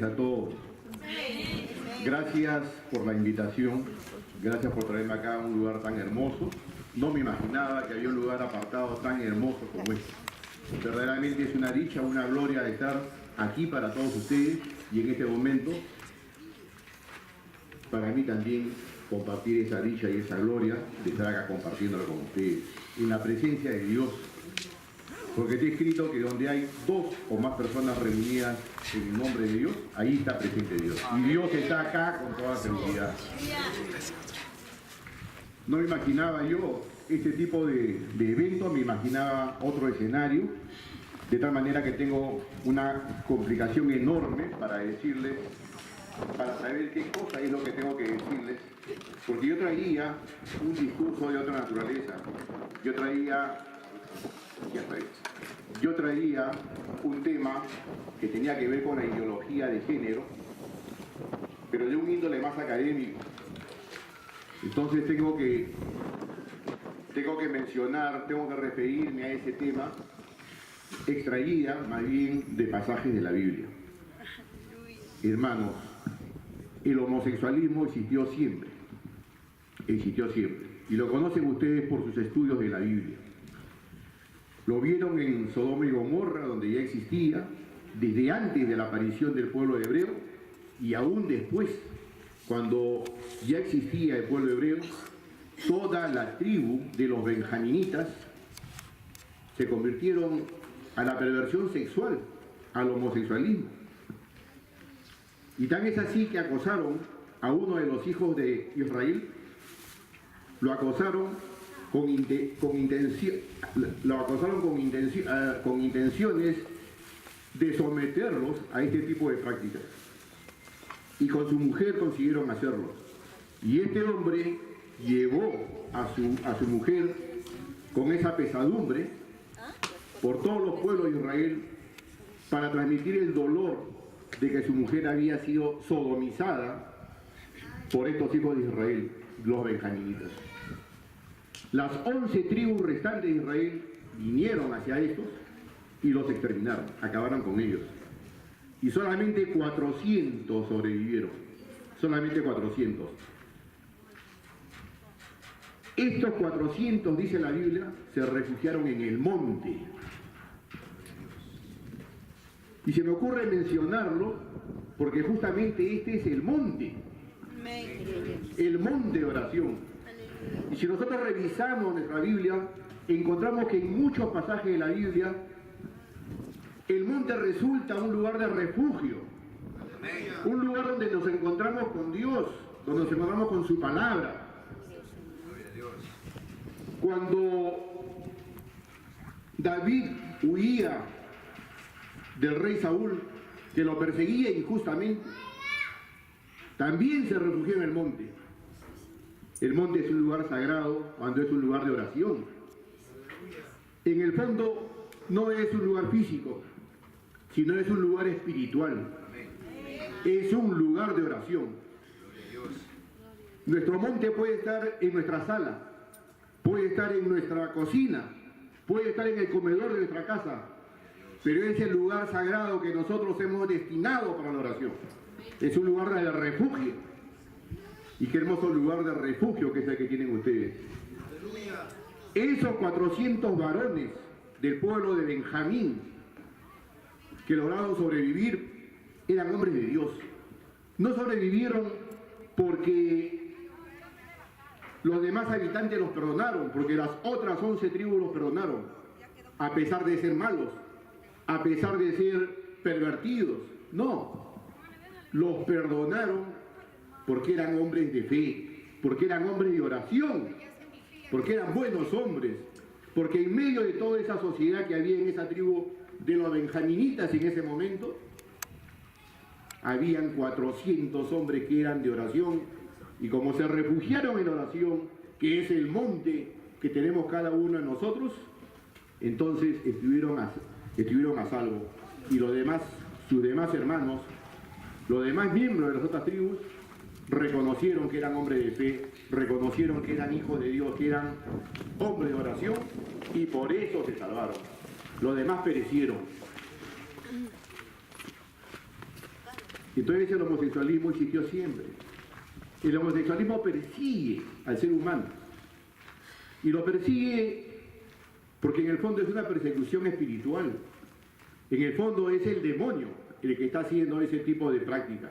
A todos. Gracias por la invitación, gracias por traerme acá a un lugar tan hermoso. No me imaginaba que había un lugar apartado tan hermoso como este. Verdaderamente es una dicha, una gloria de estar aquí para todos ustedes y en este momento, para mí también compartir esa dicha y esa gloria de estar acá compartiéndolo con ustedes, en la presencia de Dios. Porque está escrito que donde hay dos o más personas reunidas en el nombre de Dios, ahí está presente Dios. Y Dios está acá con toda seguridad. No me imaginaba yo este tipo de evento, me imaginaba otro escenario, de tal manera que tengo una complicación enorme para decirles, para saber qué cosa es lo que tengo que decirles, porque yo traía un discurso de otra naturaleza, yo traía un tema que tenía que ver con la ideología de género, pero de un índole más académico. Entonces tengo que mencionar, tengo que referirme a ese tema, extraída más bien de pasajes de la Biblia. Hermanos, el homosexualismo existió siempre, y lo conocen ustedes por sus estudios de la Biblia. Lo vieron en Sodoma y Gomorra, donde ya existía, desde antes de la aparición del pueblo hebreo, y aún después, cuando ya existía el pueblo hebreo, toda la tribu de los benjaminitas se convirtieron a la perversión sexual, al homosexualismo. Y tan es así que acosaron a uno de los hijos de Israel, lo acosaron con intenciones de someterlos a este tipo de prácticas. Y con su mujer consiguieron hacerlo. Y este hombre llevó a su mujer con esa pesadumbre por todos los pueblos de Israel para transmitir el dolor de que su mujer había sido sodomizada por estos hijos de Israel, los benjaminitas. Las 11 tribus restantes de Israel vinieron hacia estos y los exterminaron, acabaron con ellos. Y solamente 400 sobrevivieron, solamente 400. Estos 400, dice la Biblia, se refugiaron en el monte. Y se me ocurre mencionarlo porque justamente este es el monte de oración. Y si nosotros revisamos nuestra Biblia, encontramos que en muchos pasajes de la Biblia, el monte resulta un lugar de refugio, un lugar donde nos encontramos con Dios, donde nos encontramos con su palabra. Cuando David huía del rey Saúl, que lo perseguía injustamente, también se refugió en el monte. El monte es un lugar sagrado cuando es un lugar de oración. En el fondo no es un lugar físico, sino es un lugar espiritual. Es un lugar de oración. Nuestro monte puede estar en nuestra sala, puede estar en nuestra cocina, puede estar en el comedor de nuestra casa, pero es el lugar sagrado que nosotros hemos destinado para la oración. Es un lugar de refugio. Y qué hermoso lugar de refugio que es el que tienen ustedes. Esos 400 varones del pueblo de Benjamín que lograron sobrevivir eran hombres de Dios. No sobrevivieron porque los demás habitantes los perdonaron, porque las otras 11 tribus los perdonaron, a pesar de ser malos, a pesar de ser pervertidos. No, los perdonaron porque eran hombres de fe, porque eran hombres de oración, porque eran buenos hombres, porque en medio de toda esa sociedad que había en esa tribu de los benjaminitas en ese momento, habían 400 hombres que eran de oración, y como se refugiaron en oración, que es el monte que tenemos cada uno de nosotros, entonces estuvieron a salvo. Y los demás, sus demás hermanos, los demás miembros de las otras tribus, reconocieron que eran hombres de fe, reconocieron que eran hijos de Dios, que eran hombres de oración, y por eso se salvaron. Los demás perecieron. Entonces el homosexualismo existió siempre. El homosexualismo persigue al ser humano. Y lo persigue porque en el fondo es una persecución espiritual. En el fondo es el demonio el que está haciendo ese tipo de práctica,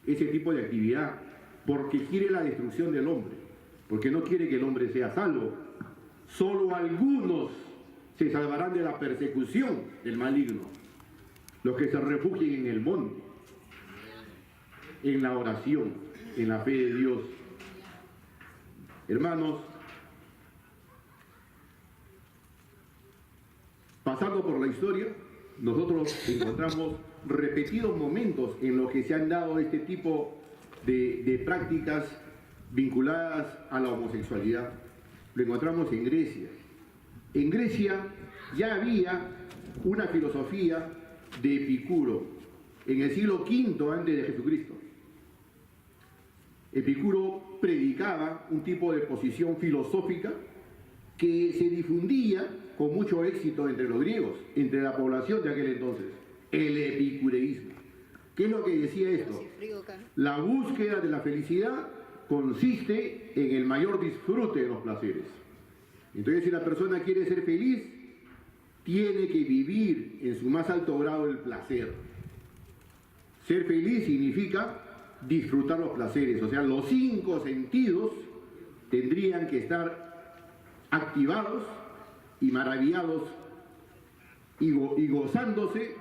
ese tipo de actividad, porque quiere la destrucción del hombre, porque no quiere que el hombre sea salvo. Solo algunos se salvarán de la persecución del maligno, los que se refugien en el monte, en la oración, en la fe de Dios. Hermanos, pasando por la historia, nosotros encontramos repetidos momentos en los que se han dado este tipo de prácticas vinculadas a la homosexualidad. Lo encontramos en Grecia. En Grecia ya había una filosofía de Epicuro en el siglo V antes de Jesucristo. Epicuro predicaba un tipo de posición filosófica que se difundía con mucho éxito entre los griegos, entre la población de aquel entonces, el epicureísmo. ¿Qué es lo que decía esto? La búsqueda de la felicidad consiste en el mayor disfrute de los placeres. Entonces, si la persona quiere ser feliz, tiene que vivir en su más alto grado el placer. Ser feliz significa disfrutar los placeres, o sea, los 5 sentidos tendrían que estar activados y maravillados y gozándose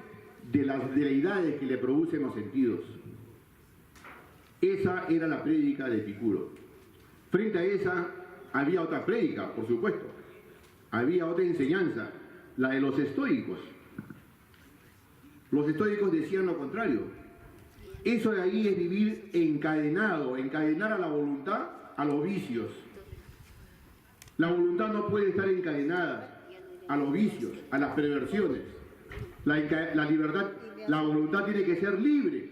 de las deidades que le producen los sentidos. Esa era la prédica de Epicuro. Frente a esa había otra prédica, por supuesto. Había otra enseñanza, la de los estoicos. Los estoicos decían lo contrario. Eso de ahí es vivir encadenado, encadenar a la voluntad a los vicios. La voluntad no puede estar encadenada a los vicios, a las perversiones. La libertad, la voluntad tiene que ser libre.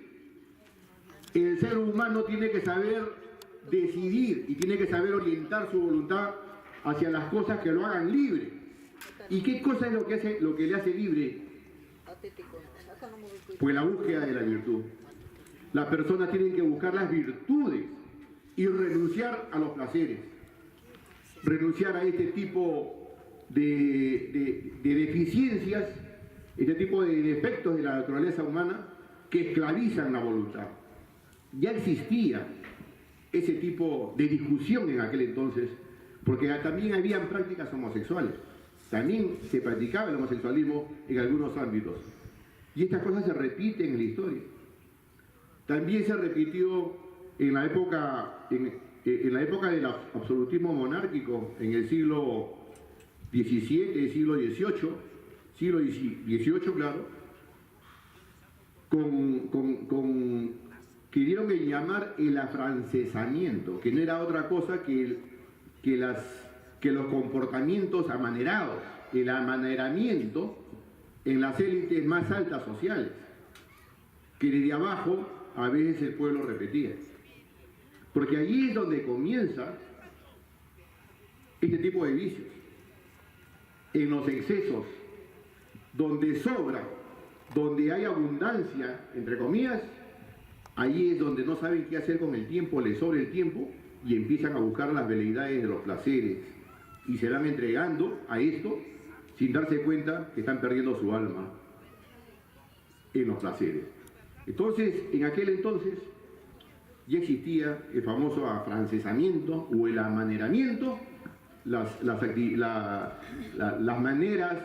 El ser humano tiene que saber decidir y tiene que saber orientar su voluntad hacia las cosas que lo hagan libre. ¿Y qué cosa es lo que le hace libre? Pues la búsqueda de la virtud. Las personas tienen que buscar las virtudes y renunciar a los placeres. Renunciar a este tipo de deficiencias, este tipo de defectos de la naturaleza humana que esclavizan la voluntad. Ya existía ese tipo de discusión en aquel entonces, porque también habían prácticas homosexuales. También se practicaba el homosexualismo en algunos ámbitos. Y estas cosas se repiten en la historia. También se repitió en la época del absolutismo monárquico, en el siglo XVII, siglo XVIII, claro, que dieron en llamar el afrancesamiento, que no era otra cosa que los comportamientos amanerados, el amaneramiento en las élites más altas sociales, que desde abajo a veces el pueblo repetía. Porque allí es donde comienza este tipo de vicios, en los excesos, donde sobra, donde hay abundancia, entre comillas, allí es donde no saben qué hacer con el tiempo, les sobra el tiempo y empiezan a buscar las veleidades de los placeres y se van entregando a esto sin darse cuenta que están perdiendo su alma en los placeres. Entonces, en aquel entonces ya existía el famoso afrancesamiento o el amaneramiento, las maneras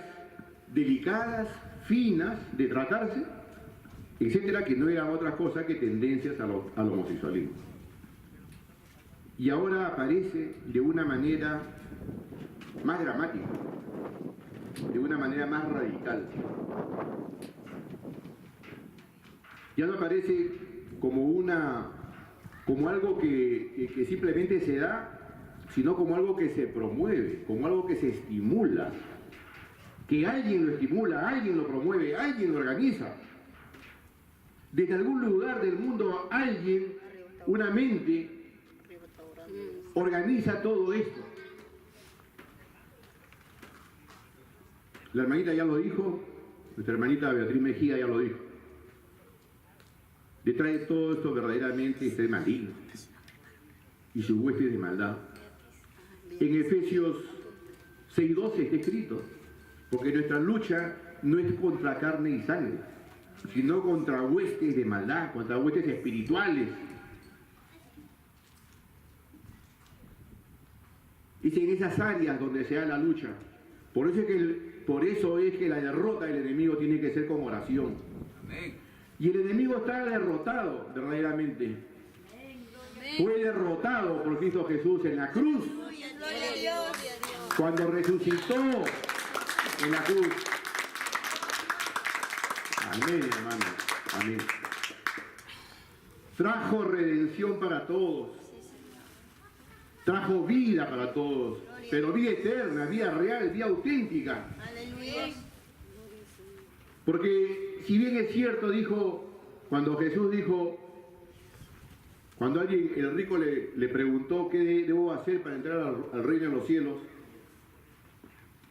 delicadas, finas de tratarse, etcétera, que no eran otra cosa que tendencias al homosexualismo. Y ahora aparece de una manera más dramática, de una manera más radical. Ya no aparece como algo que simplemente se da, sino como algo que se promueve, como algo que se estimula, que alguien lo estimula, alguien lo promueve, alguien lo organiza. Desde algún lugar del mundo alguien, una mente, organiza todo esto. La hermanita ya lo dijo, nuestra hermanita Beatriz Mejía ya lo dijo. Detrás de todo esto verdaderamente está el maligno y su hueste de maldad. En Efesios 6:12 está escrito, porque nuestra lucha no es contra carne y sangre, sino contra huestes de maldad, contra huestes espirituales. Es en esas áreas donde se da la lucha. Por eso es que la derrota del enemigo tiene que ser con oración. Y el enemigo está derrotado verdaderamente. Fue derrotado por Cristo Jesús en la cruz. Cuando resucitó en la cruz. Amén, hermano. Amén. Trajo redención para todos. Trajo vida para todos. Pero vida eterna, vida real, vida auténtica. Porque si bien es cierto, cuando Jesús dijo, cuando el rico le preguntó qué debo hacer para entrar al reino de los cielos,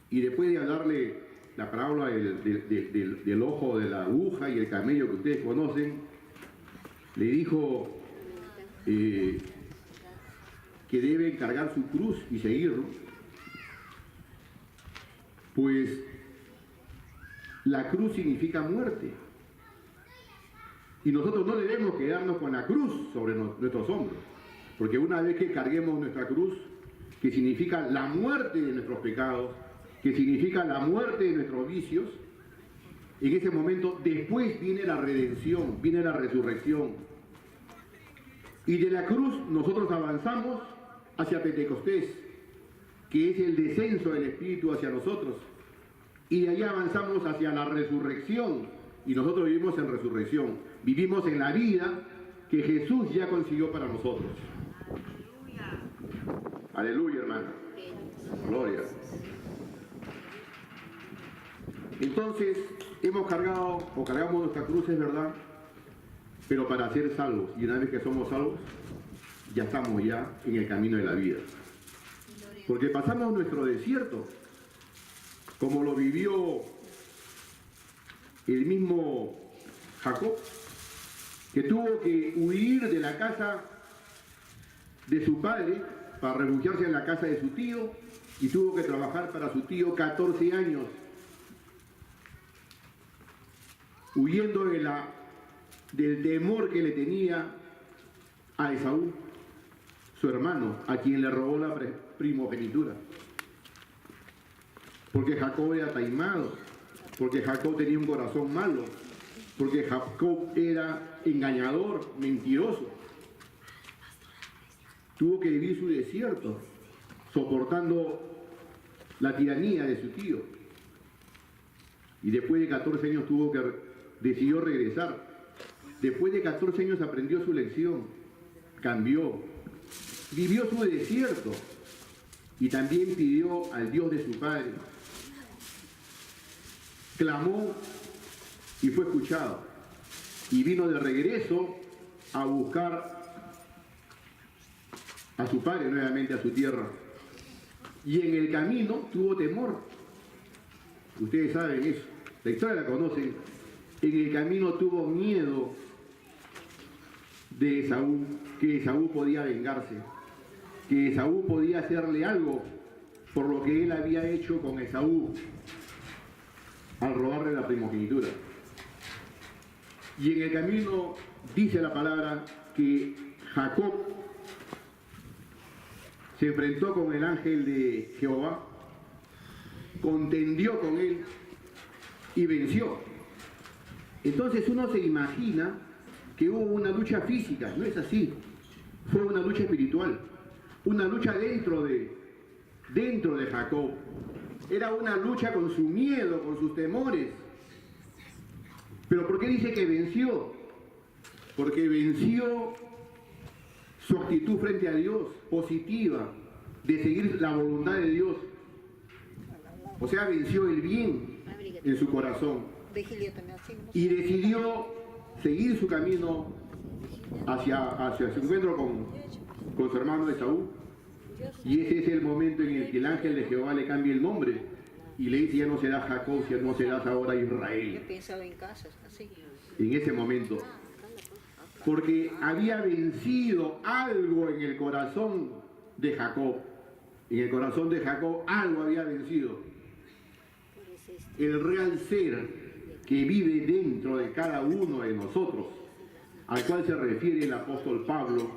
y después de hablarle la parábola del ojo de la aguja y el camello que ustedes conocen, le dijo que debe cargar su cruz y seguirlo. Pues la cruz significa muerte. Y nosotros no debemos quedarnos con la cruz sobre nuestros hombros. Porque una vez que carguemos nuestra cruz, que significa la muerte de nuestros pecados, que significa la muerte de nuestros vicios, en ese momento después viene la redención, viene la resurrección. Y de la cruz nosotros avanzamos hacia Pentecostés, que es el descenso del Espíritu hacia nosotros. Y de ahí avanzamos hacia la resurrección. Y nosotros vivimos en resurrección. Vivimos en la vida que Jesús ya consiguió para nosotros. Aleluya, hermano. Gloria. Entonces, cargamos nuestra cruz, es verdad, pero para ser salvos. Y una vez que somos salvos, ya estamos en el camino de la vida. Porque pasamos nuestro desierto, como lo vivió el mismo Jacob, que tuvo que huir de la casa de su padre para refugiarse en la casa de su tío, y tuvo que trabajar para su tío 14 años, huyendo del temor que le tenía a Esaú, su hermano, a quien le robó la primogenitura. Porque Jacob era taimado, porque Jacob tenía un corazón malo, porque Jacob era engañador, mentiroso. Tuvo que vivir su desierto, soportando la tiranía de su tío. Y después de 14 años decidió regresar. Después de 14 años aprendió su lección, cambió, vivió su desierto y también pidió al Dios de su padre. Clamó y fue escuchado. Y vino de regreso a buscar a su padre nuevamente, a su tierra. Y en el camino tuvo temor. Ustedes saben eso, la historia la conocen. En el camino tuvo miedo de Esaú, que Esaú podía vengarse, que Esaú podía hacerle algo por lo que él había hecho con Esaú al robarle la primogenitura. Y en el camino dice la palabra que Jacob se enfrentó con el ángel de Jehová, contendió con él y venció. Entonces uno se imagina que hubo una lucha física, no es así, fue una lucha espiritual, una lucha dentro de Jacob. Era una lucha con su miedo, con sus temores. ¿Pero por qué dice que venció? Porque venció su actitud frente a Dios, positiva, de seguir la voluntad de Dios. O sea, venció el bien en su corazón. Y decidió seguir su camino hacia su encuentro con su hermano Esaú. Y ese es el momento en el que el ángel de Jehová le cambia el nombre y le dice: ya no será Jacob, ya no serás ahora Israel. En ese momento porque había vencido algo en el corazón de Jacob. En el corazón de Jacob algo había vencido. El real ser que vive dentro de cada uno de nosotros, al cual se refiere el apóstol Pablo,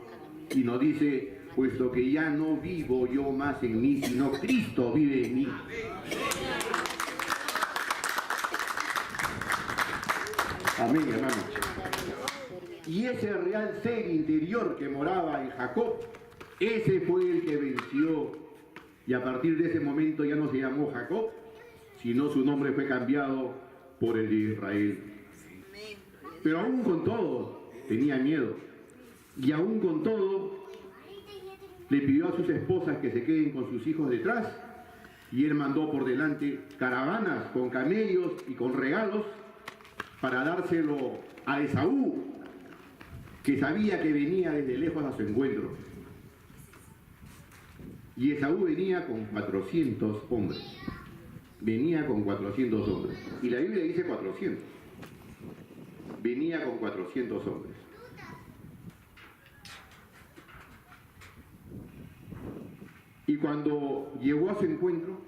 y nos dice, puesto que ya no vivo yo más en mí, sino Cristo vive en mí. Amén, hermano. Y ese real ser interior que moraba en Jacob, ese fue el que venció. Y a partir de ese momento ya no se llamó Jacob, sino su nombre fue cambiado por el de Israel. Pero aún con todo, tenía miedo. Y aún con todo, le pidió a sus esposas que se queden con sus hijos detrás. Y él mandó por delante caravanas con camellos y con regalos para dárselo a Esaú, que sabía que venía desde lejos a su encuentro. Y Esaú venía con 400 hombres. Venía con 400 hombres. Y la Biblia dice 400. Venía con 400 hombres. Y cuando llegó a su encuentro,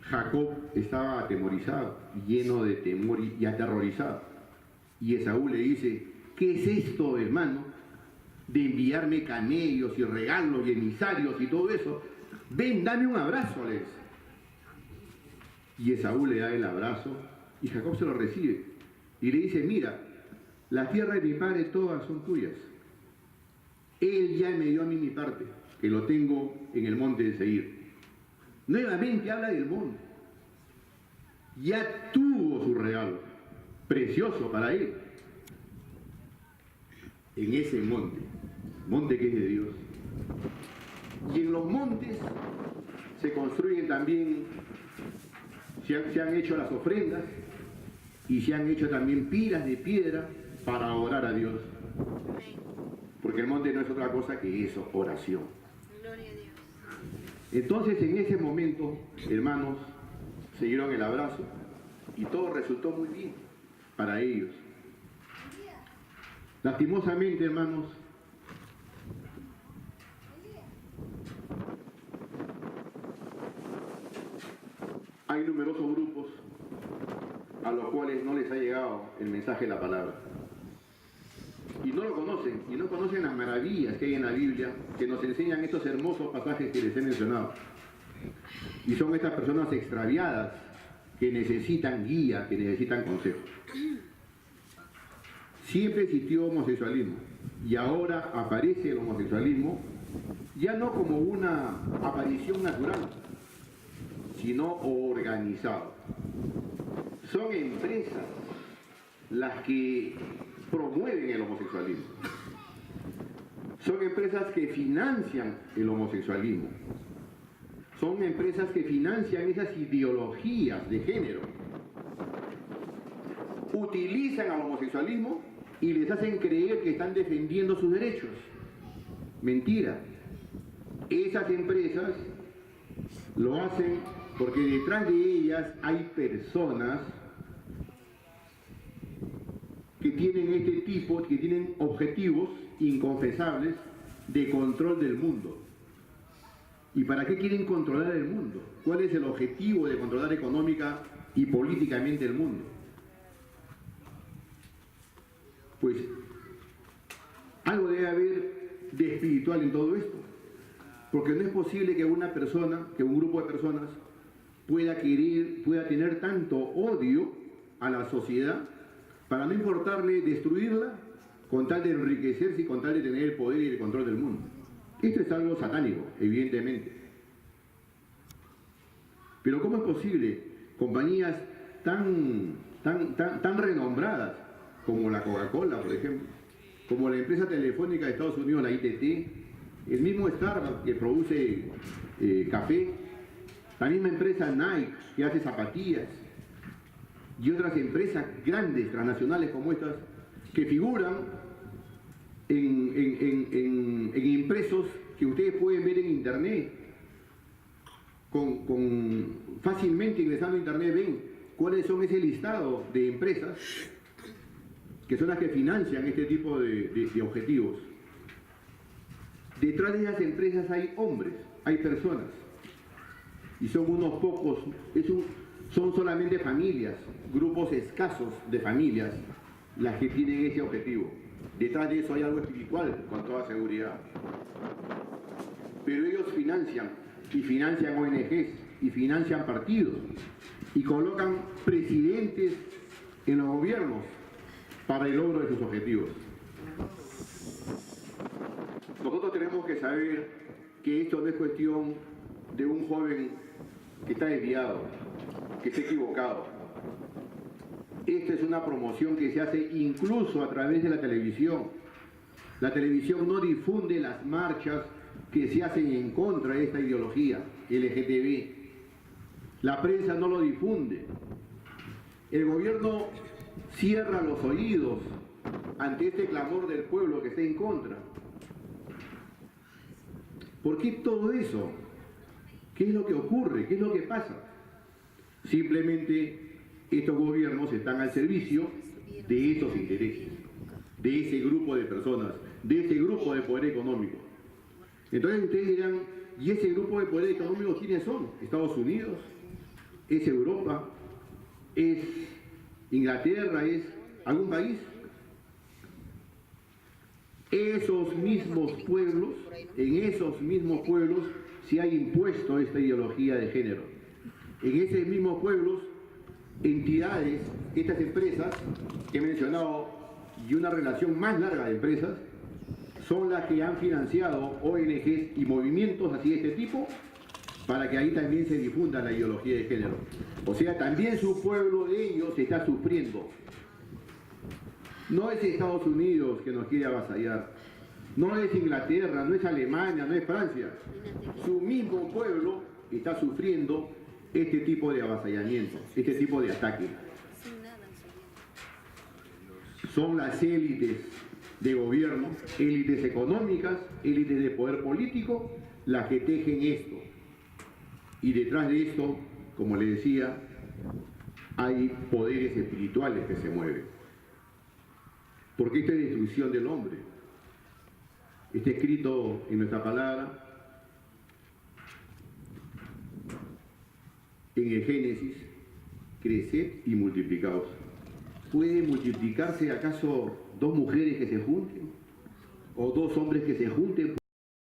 Jacob estaba atemorizado, lleno de temor y aterrorizado. Y Esaú le dice, ¿qué es esto, hermano, de enviarme camellos y regalos y emisarios y todo eso? Ven, dame un abrazo, le dice. Y Esaú le da el abrazo y Jacob se lo recibe. Y le dice, mira, la tierra de mi padre todas son tuyas. Él ya me dio a mí mi parte, que lo tengo en el monte de Seir. Nuevamente habla del monte. Ya tuvo su regalo, precioso para él. En ese monte, monte que es de Dios. Y en los montes se construyen también, se han hecho las ofrendas y se han hecho también pilas de piedra para orar a Dios. Porque el monte no es otra cosa que eso, oración. Gloria a Dios. Entonces en ese momento, hermanos, se dieron el abrazo y todo resultó muy bien para ellos. Lastimosamente, hermanos, hay numerosos grupos a los cuales no les ha llegado el mensaje de la palabra. Y no lo conocen, y no conocen las maravillas que hay en la Biblia, que nos enseñan estos hermosos pasajes que les he mencionado. Y son estas personas extraviadas que necesitan guía, que necesitan consejo. Siempre existió homosexualismo, y ahora aparece el homosexualismo ya no como una aparición natural, sino organizado. Son empresas las que promueven el homosexualismo. Son empresas que financian el homosexualismo. Son empresas que financian esas ideologías de género. Utilizan al homosexualismo y les hacen creer que están defendiendo sus derechos. Mentira. Esas empresas lo hacen porque detrás de ellas hay personas que tienen este tipo, que tienen objetivos inconfesables de control del mundo. ¿Y para qué quieren controlar el mundo? ¿Cuál es el objetivo de controlar económica y políticamente el mundo? Pues algo debe haber de espiritual en todo esto, porque no es posible que una persona, que un grupo de personas pueda tener tanto odio a la sociedad para no importarle destruirla con tal de enriquecerse y con tal de tener el poder y el control del mundo. Esto es algo satánico, evidentemente. Pero ¿cómo es posible compañías tan renombradas como la Coca-Cola, por ejemplo, como la empresa telefónica de Estados Unidos, la ITT, el mismo Starbucks que produce café, la misma empresa Nike que hace zapatillas y otras empresas grandes, transnacionales como estas, que figuran en impresos que ustedes pueden ver en internet, fácilmente ingresando a internet ven cuáles son ese listado de empresas que son las que financian este tipo de objetivos. Detrás de esas empresas hay hombres, hay personas, y son unos pocos, son solamente familias, grupos escasos de familias, las que tienen ese objetivo. Detrás de eso hay algo espiritual, con toda seguridad. Pero ellos financian, y financian ONGs, y financian partidos, y colocan presidentes en los gobiernos para el logro de sus objetivos. Nosotros tenemos que saber que esto no es cuestión de un joven que está desviado, que está equivocado. Esta es una promoción que se hace incluso a través de la televisión. La televisión no difunde las marchas que se hacen en contra de esta ideología LGTB. La prensa no lo difunde. El gobierno cierra los oídos ante este clamor del pueblo que está en contra. ¿Por qué todo eso? ¿Qué es lo que ocurre? ¿Qué es lo que pasa? Simplemente estos gobiernos están al servicio de estos intereses, de ese grupo de personas, de ese grupo de poder económico. Entonces ustedes dirán, ¿y ese grupo de poder económico quiénes son? ¿Estados Unidos? ¿Es Europa? ¿Es Inglaterra? ¿Es algún país? Esos mismos pueblos, en esos mismos pueblos se ha impuesto esta ideología de género. En esos mismos pueblos, entidades, estas empresas que he mencionado y una relación más larga de empresas, son las que han financiado ONGs y movimientos así de este tipo para que ahí también se difunda la ideología de género. O sea, también su pueblo de ellos está sufriendo. No es Estados Unidos que nos quiere avasallar, no es Inglaterra, no es Alemania, no es Francia. Su mismo pueblo está sufriendo este tipo de avasallamiento, este tipo de ataque. Son las élites de gobierno, élites económicas, élites de poder político, las que tejen esto. Y detrás de esto, como les decía, hay poderes espirituales que se mueven. Porque esta es destrucción del hombre. Está escrito en nuestra palabra, en el Génesis, creced y multiplicaos. ¿Puede multiplicarse acaso dos mujeres que se junten? ¿O dos hombres que se junten?